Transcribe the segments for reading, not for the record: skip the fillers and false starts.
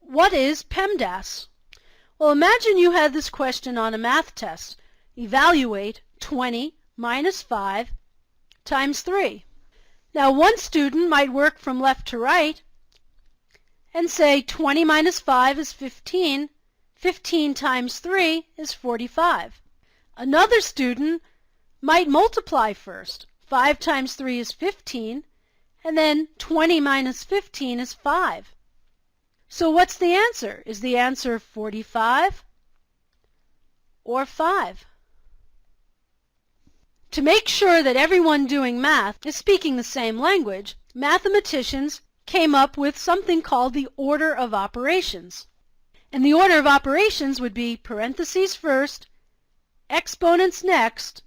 What is PEMDAS? Well, imagine you had this question on a math test. Evaluate 20 minus 5 times 3. Now, one student might work from left to right and say 20 minus 5 is 15. 15 times 3 is 45. Another student might multiply first. 5 times 3 is 15, and then 20 minus 15 is 5. So what's the answer? Is the answer 45 or 5? To make sure that everyone doing math is speaking the same language, mathematicians came up with something called the order of operations. And the order of operations would be parentheses first, exponents next,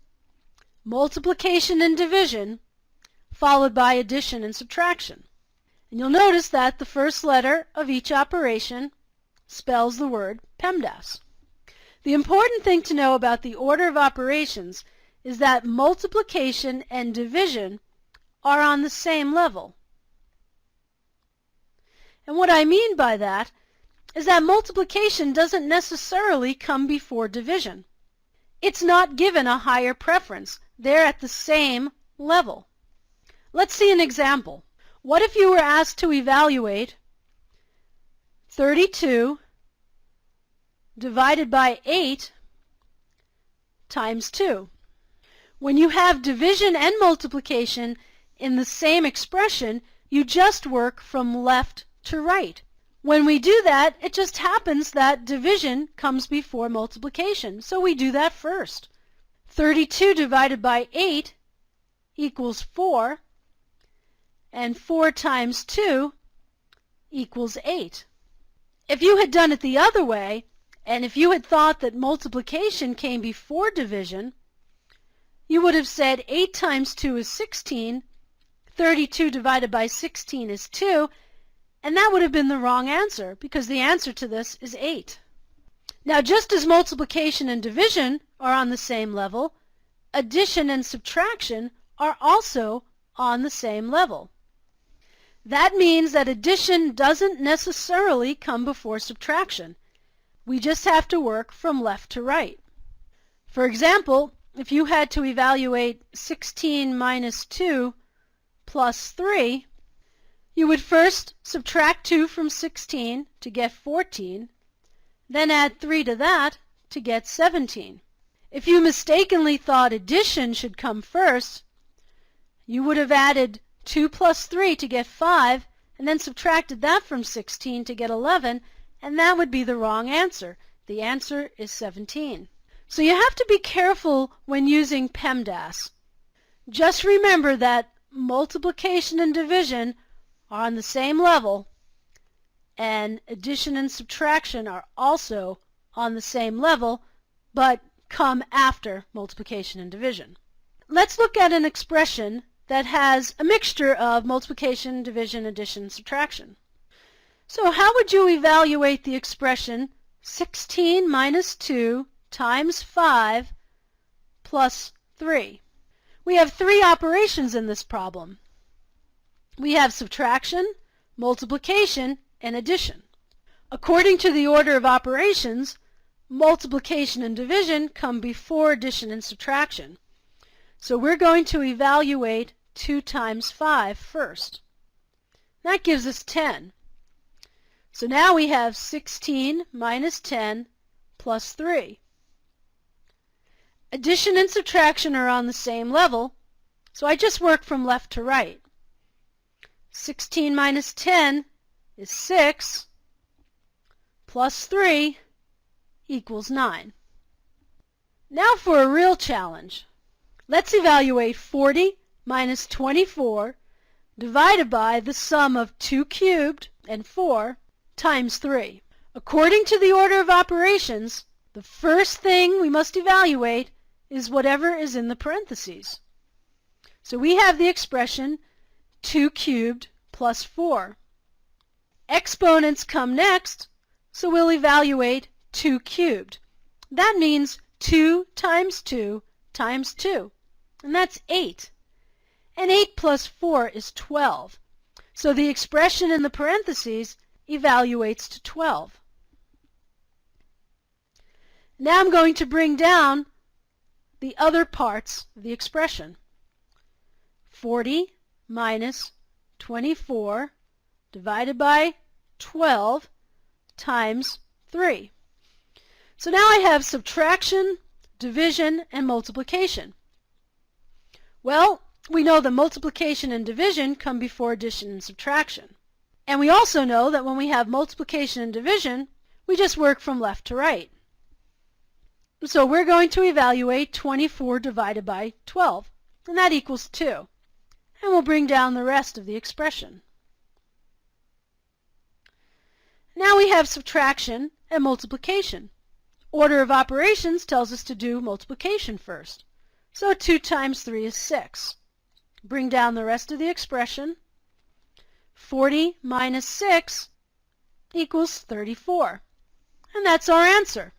multiplication and division, followed by addition and subtraction. And you'll notice that the first letter of each operation spells the word PEMDAS. The important thing to know about the order of operations is that multiplication and division are on the same level. And what I mean by that is that multiplication doesn't necessarily come before division. It's not given a higher preference. They're at the same level. Let's see an example. What if you were asked to evaluate 32 divided by 8 times 2? When you have division and multiplication in the same expression, you just work from left to right. When we do that, it just happens that division comes before multiplication, so we do that first. 32 divided by 8 equals 4, and 4 times 2 equals 8. If you had done it the other way, and if you had thought that multiplication came before division, you would have said 8 times 2 is 16, 32 divided by 16 is 2, and that would have been the wrong answer, because the answer to this is 8. Now, just as multiplication and division are on the same level, addition and subtraction are also on the same level. That means that addition doesn't necessarily come before subtraction. We just have to work from left to right. For example, if you had to evaluate 16 minus 2 plus 3, you would first subtract 2 from 16 to get 14, then add 3 to that to get 17. If you mistakenly thought addition should come first, you would have added 2 plus 3 to get 5, and then subtracted that from 16 to get 11, and that would be the wrong answer. The answer is 17. So you have to be careful when using PEMDAS. Just remember that multiplication and division are on the same level, and addition and subtraction are also on the same level, but come after multiplication and division. Let's look at an expression that has a mixture of multiplication, division, addition, subtraction. So how would you evaluate the expression 16 minus 2 times 5 plus 3? We have three operations in this problem. We have subtraction, multiplication, and addition. According to the order of operations, multiplication and division come before addition and subtraction. So we're going to evaluate 2 times 5 first. That gives us 10. So now we have 16 minus 10 plus 3. Addition and subtraction are on the same level, so I just work from left to right. 16 minus 10 is 6, plus 3 equals 9. Now for a real challenge. Let's evaluate 40 minus 24 divided by the sum of 2 cubed and 4 times 3. According to the order of operations, the first thing we must evaluate is whatever is in the parentheses. So we have the expression 2 cubed plus 4. Exponents come next, so we'll evaluate 2 cubed. That means 2 times 2 times 2, and that's 8. And 8 plus 4 is 12. So the expression in the parentheses evaluates to 12. Now I'm going to bring down the other parts of the expression. 40 minus 24 divided by 12 times 3. So now I have subtraction, division, and multiplication. Well, we know that multiplication and division come before addition and subtraction. And we also know that when we have multiplication and division, we just work from left to right. So we're going to evaluate 24 divided by 12, and that equals 2. And we'll bring down the rest of the expression. Now we have subtraction and multiplication. Order of operations tells us to do multiplication first. So 2 times 3 is 6. Bring down the rest of the expression. 40 minus 6 equals 34. And that's our answer.